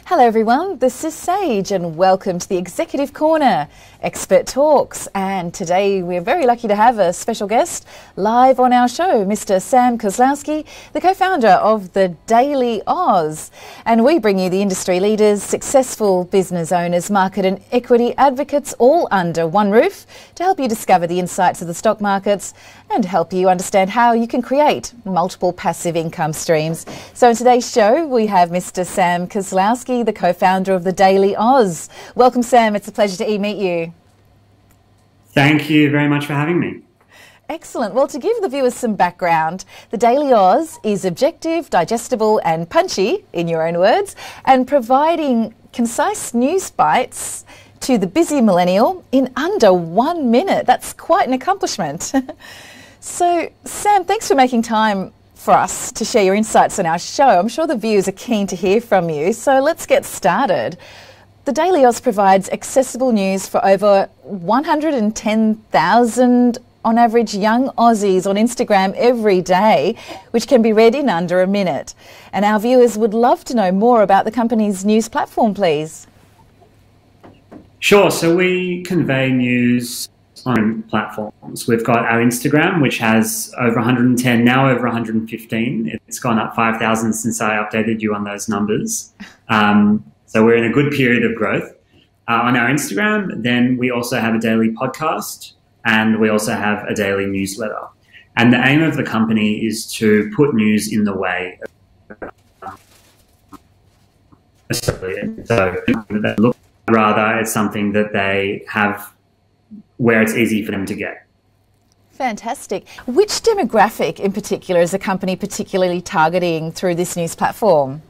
Hello everyone, this is Sage and welcome to the Executive Corner, Expert Talks, and today we're very lucky to have a special guest live on our show, Mr. Sam Koslowski, the co-founder of the Daily Aus. And we bring you the industry leaders, successful business owners, market and equity advocates all under one roof to help you discover the insights of the stock markets and help you understand how you can create multiple passive income streams. So in today's show we have Mr. Sam Koslowski, the co-founder of the Daily Aus. Welcome, Sam. It's a pleasure to meet you. Thank you very much for having me. Excellent. Well, to give the viewers some background, the Daily Aus is objective, digestible and punchy, in your own words, and providing concise news bites to the busy millennial in under 1 minute. That's quite an accomplishment. So, Sam, thanks for making time for us to share your insights on our show. I'm sure the viewers are keen to hear from you, so let's get started. The Daily Aus provides accessible news for over 110,000 on average young Aussies on Instagram every day, which can be read in under a minute. And our viewers would love to know more about the company's news platform, please. Sure. So we convey news on platforms. We've got our Instagram, which has over 110, now over 115. It's gone up 5,000 since I updated you on those numbers. So we're in a good period of growth. On our Instagram, then we also have a daily podcast and we also have a daily newsletter. And the aim of the company is to put news in the way of so look, rather it's something that they have where it's easy for them to get. Fantastic. Which demographic in particular is the company particularly targeting through this news platform?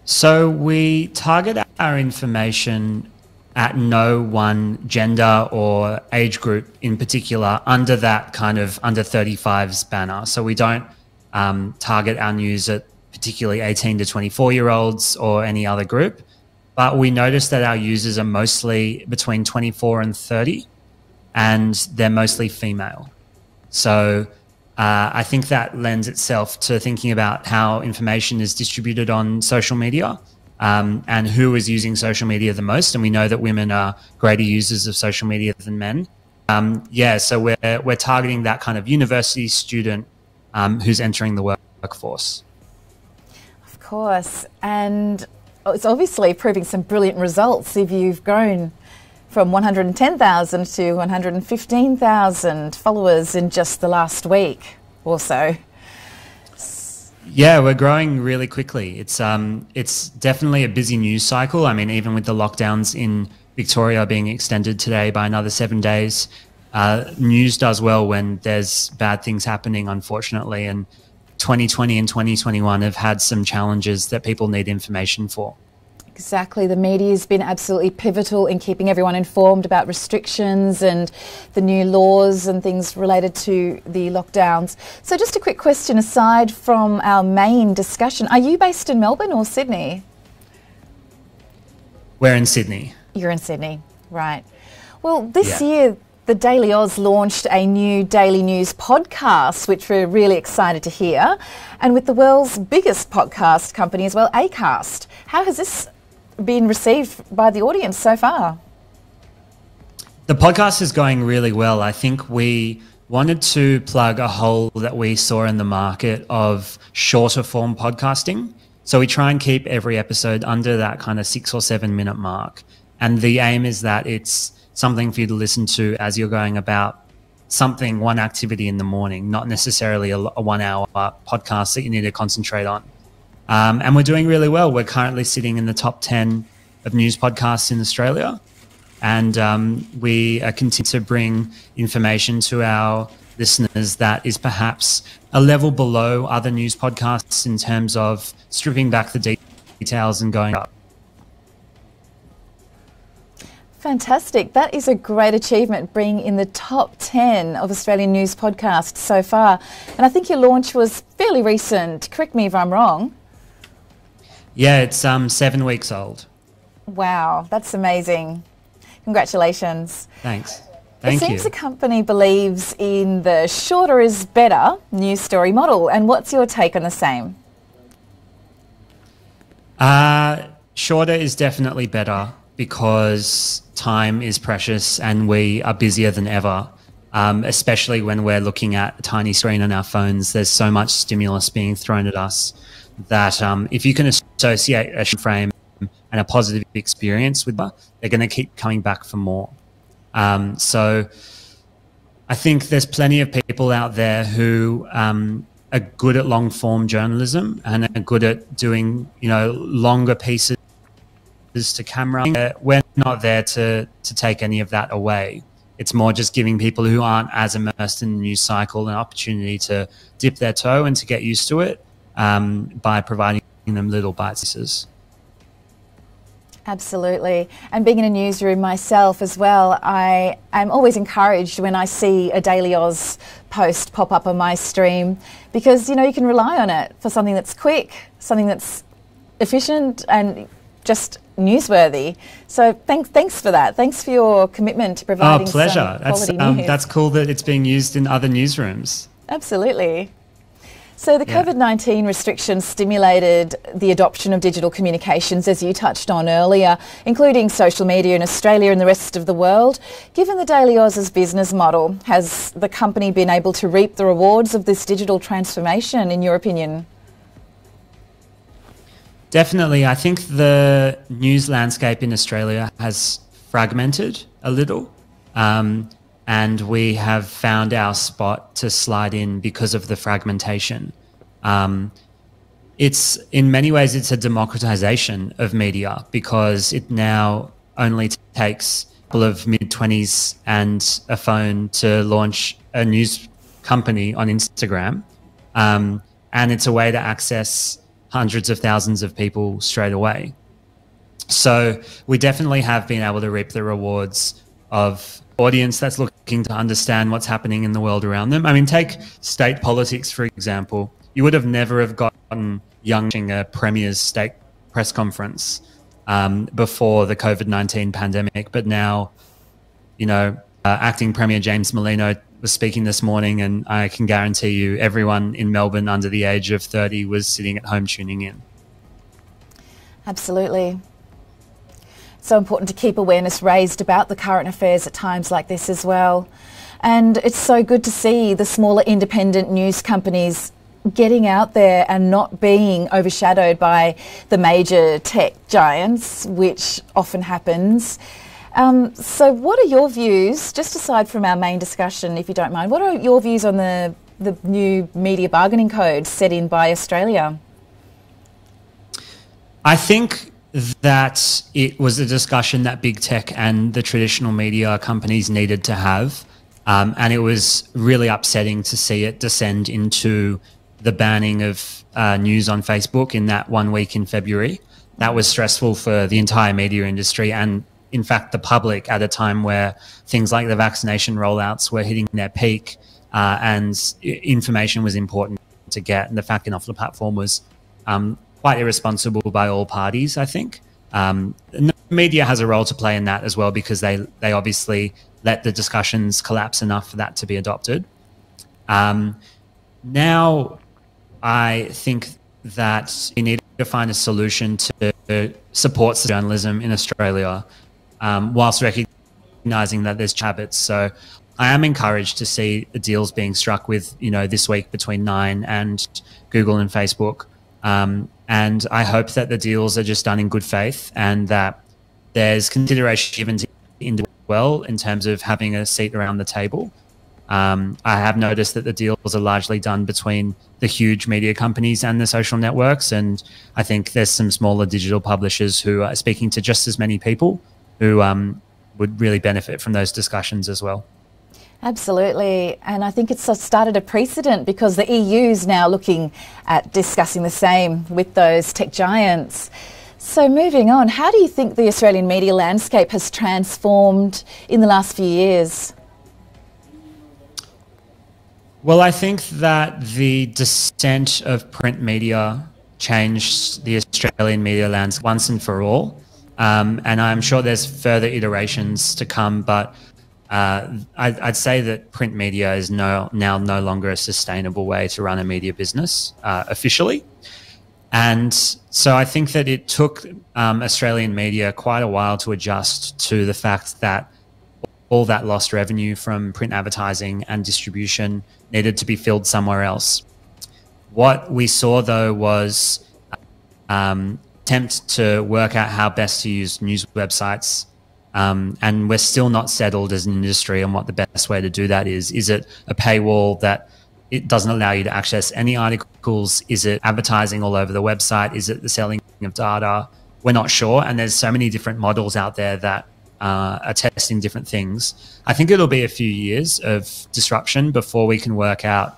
So we target our information at no one gender or age group in particular under that kind of under 35s banner. So we don't target our news at particularly 18 to 24-year-olds or any other group. But we notice that our users are mostly between 24 and 30, and they're mostly female. So I think that lends itself to thinking about how information is distributed on social media and who is using social media the most. And we know that women are greater users of social media than men. So we're targeting that kind of university student who's entering the workforce. Of course. And it's obviously proving some brilliant results if you've grown from 110,000 to 115,000 followers in just the last week or so. Yeah, we're growing really quickly. It's definitely a busy news cycle. I mean, even with the lockdowns in Victoria being extended today by another 7 days, news does well when there's bad things happening, unfortunately. And 2020 and 2021 have had some challenges that people need information for. Exactly. The media has been absolutely pivotal in keeping everyone informed about restrictions and the new laws and things related to the lockdowns. So just a quick question aside from our main discussion. Are you based in Melbourne or Sydney? We're in Sydney. You're in Sydney, right. Well, this year the Daily Aus launched a new daily news podcast, which we're really excited to hear, and with the world's biggest podcast company as well, Acast. How has this been received by the audience so far? The podcast is going really well. I think we wanted to plug a hole that we saw in the market of shorter form podcasting. So we try and keep every episode under that kind of 6 or 7 minute mark. And the aim is that it's something for you to listen to as you're going about something, one activity in the morning, not necessarily a 1 hour podcast that you need to concentrate on. And we're doing really well. We're currently sitting in the top 10 of news podcasts in Australia. And we continue to bring information to our listeners that is perhaps a level below other news podcasts in terms of stripping back the details and going up. Fantastic. That is a great achievement, being in the top 10 of Australian news podcasts so far. And I think your launch was fairly recent. Correct me if I'm wrong. Yeah, it's 7 weeks old. Wow, that's amazing. Congratulations. Thanks. Thank you. It seems the company believes in the shorter is better news story model. And what's your take on the same? Shorter is definitely better because time is precious and we are busier than ever, especially when we're looking at a tiny screen on our phones. There's so much stimulus being thrown at us that if you can associate a frame and a positive experience with that, they're going to keep coming back for more. So I think there's plenty of people out there who are good at long form journalism and are good at doing, longer pieces to camera. We're not there to take any of that away. It's more just giving people who aren't as immersed in the news cycle an opportunity to dip their toe and to get used to it by providing them little bite-sizes. Absolutely. And being in a newsroom myself as well, I am always encouraged when I see a Daily Aus post pop up on my stream because, you can rely on it for something that's quick, something that's efficient and just newsworthy. So thanks for that. Thanks for your commitment to providing pleasure. Some quality news. That's cool that it's being used in other newsrooms. Absolutely. So the COVID-19 restrictions stimulated the adoption of digital communications, as you touched on earlier, including social media in Australia and the rest of the world. Given the Daily Aus's business model, has the company been able to reap the rewards of this digital transformation, in your opinion? Definitely. I think the news landscape in Australia has fragmented a little. And we have found our spot to slide in because of the fragmentation. It's in many ways, it's a democratization of media because it now only takes a couple of mid-20s and a phone to launch a news company on Instagram. And it's a way to access hundreds of thousands of people straight away. So we definitely have been able to reap the rewards of audience that's looking to understand what's happening in the world around them. I mean, take state politics, for example. You would have never have gotten a premier's state press conference before the COVID-19 pandemic. But now, acting Premier James Merlino was speaking this morning, and I can guarantee you everyone in Melbourne under the age of 30 was sitting at home tuning in. Absolutely. So important to keep awareness raised about the current affairs at times like this as well. And it's so good to see the smaller independent news companies getting out there and not being overshadowed by the major tech giants, which often happens. So what are your views, just aside from our main discussion, if you don't mind, what are your views on the new media bargaining code set in by Australia? I think that it was a discussion that big tech and the traditional media companies needed to have. And it was really upsetting to see it descend into the banning of news on Facebook in that 1 week in February. That was stressful for the entire media industry and, in fact, the public at a time where things like the vaccination rollouts were hitting their peak and information was important to get. And the fact off the platform was quite irresponsible by all parties, I think. The media has a role to play in that as well because they obviously let the discussions collapse enough for that to be adopted. Now, I think that we need to find a solution to support journalism in Australia whilst recognising that there's habits. So I am encouraged to see the deals being struck with, this week between Nine and Google and Facebook. And I hope that the deals are just done in good faith and that there's consideration given to individuals well in terms of having a seat around the table. I have noticed that the deals are largely done between the huge media companies and the social networks. And I think there's some smaller digital publishers who are speaking to just as many people who would really benefit from those discussions as well. Absolutely, and I think it's started a precedent because the EU is now looking at discussing the same with those tech giants. So moving on, how do you think the Australian media landscape has transformed in the last few years? Well, I think that the descent of print media changed the Australian media landscape once and for all. And I'm sure there's further iterations to come, but I'd say that print media is now no longer a sustainable way to run a media business officially. And so I think that it took Australian media quite a while to adjust to the fact that all that lost revenue from print advertising and distribution needed to be filled somewhere else. What we saw, though, was attempt to work out how best to use news websites. And we're still not settled as an industry on what the best way to do that is. Is it a paywall that it doesn't allow you to access any articles? Is it advertising all over the website? Is it the selling of data? We're not sure. And there's so many different models out there that are testing different things. I think it'll be a few years of disruption before we can work out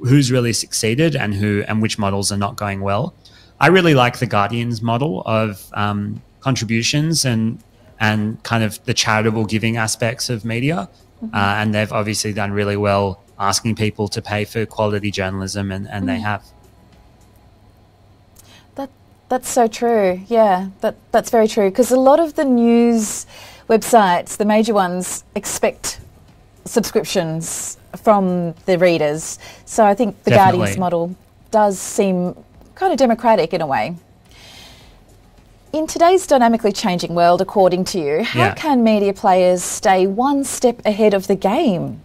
who's really succeeded and which models are not going well. I really like the Guardian's model of contributions and kind of the charitable giving aspects of media. And they've obviously done really well asking people to pay for quality journalism, and they have. That's so true. Yeah, that's very true. Because a lot of the news websites, the major ones, expect subscriptions from the readers. So I think the Definitely. Guardian's model does seem kind of democratic in a way. In today's dynamically changing world, according to you, how can media players stay one step ahead of the game?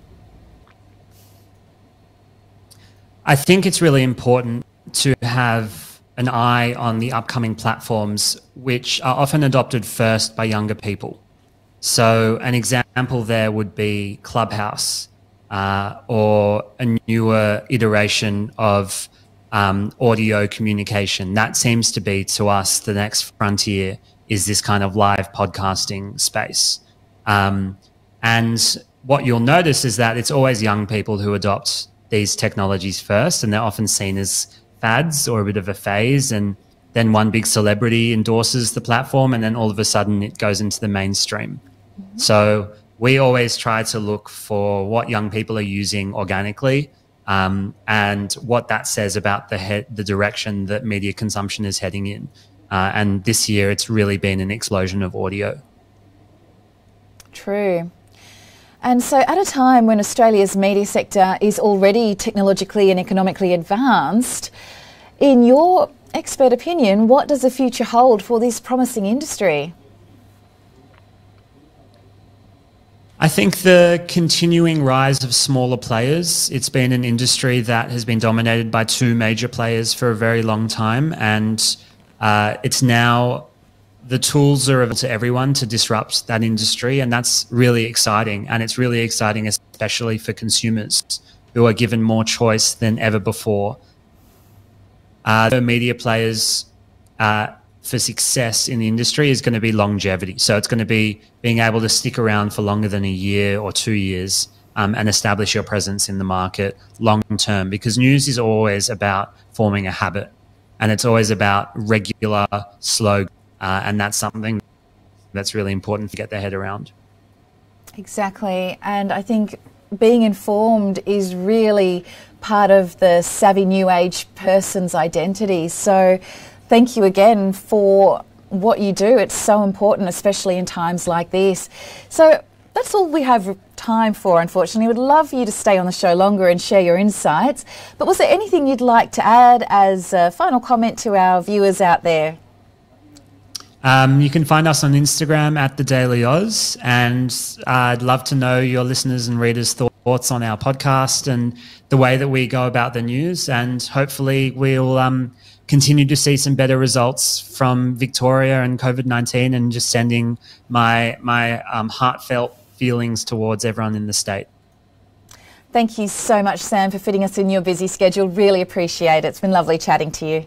I think it's really important to have an eye on the upcoming platforms, which are often adopted first by younger people. So an example there would be Clubhouse, or a newer iteration of audio communication. That seems to be, to us, the next frontier, is this kind of live podcasting space. And what you'll notice is that it's always young people who adopt these technologies first, and they're often seen as fads or a bit of a phase, and then one big celebrity endorses the platform, and then all of a sudden it goes into the mainstream. So we always try to look for what young people are using organically, and what that says about the direction that media consumption is heading in. And this year it's really been an explosion of audio. True. And so at a time when Australia's media sector is already technologically and economically advanced, in your expert opinion, what does the future hold for this promising industry? I think the continuing rise of smaller players. It's been an industry that has been dominated by two major players for a very long time, and it's now the tools are available to everyone to disrupt that industry, and that's really exciting. And it's really exciting especially for consumers who are given more choice than ever before. The media players for success in the industry is going to be longevity. So it's going to be being able to stick around for longer than a year or 2 years, and establish your presence in the market long term, because news is always about forming a habit, and it's always about regular, slow, and that's something that's really important to get their head around. Exactly. And I think being informed is really part of the savvy new age person's identity. So thank you again for what you do. It's so important, especially in times like this. So that's all we have time for, unfortunately. We'd love you to stay on the show longer and share your insights. But was there anything you'd like to add as a final comment to our viewers out there? You can find us on Instagram at the Daily Aus, and I'd love to know your listeners and readers' thoughts on our podcast and the way that we go about the news. And hopefully we'll continue to see some better results from Victoria and COVID-19, and just sending my heartfelt feelings towards everyone in the state. Thank you so much, Sam, for fitting us in your busy schedule. Really appreciate it. It's been lovely chatting to you.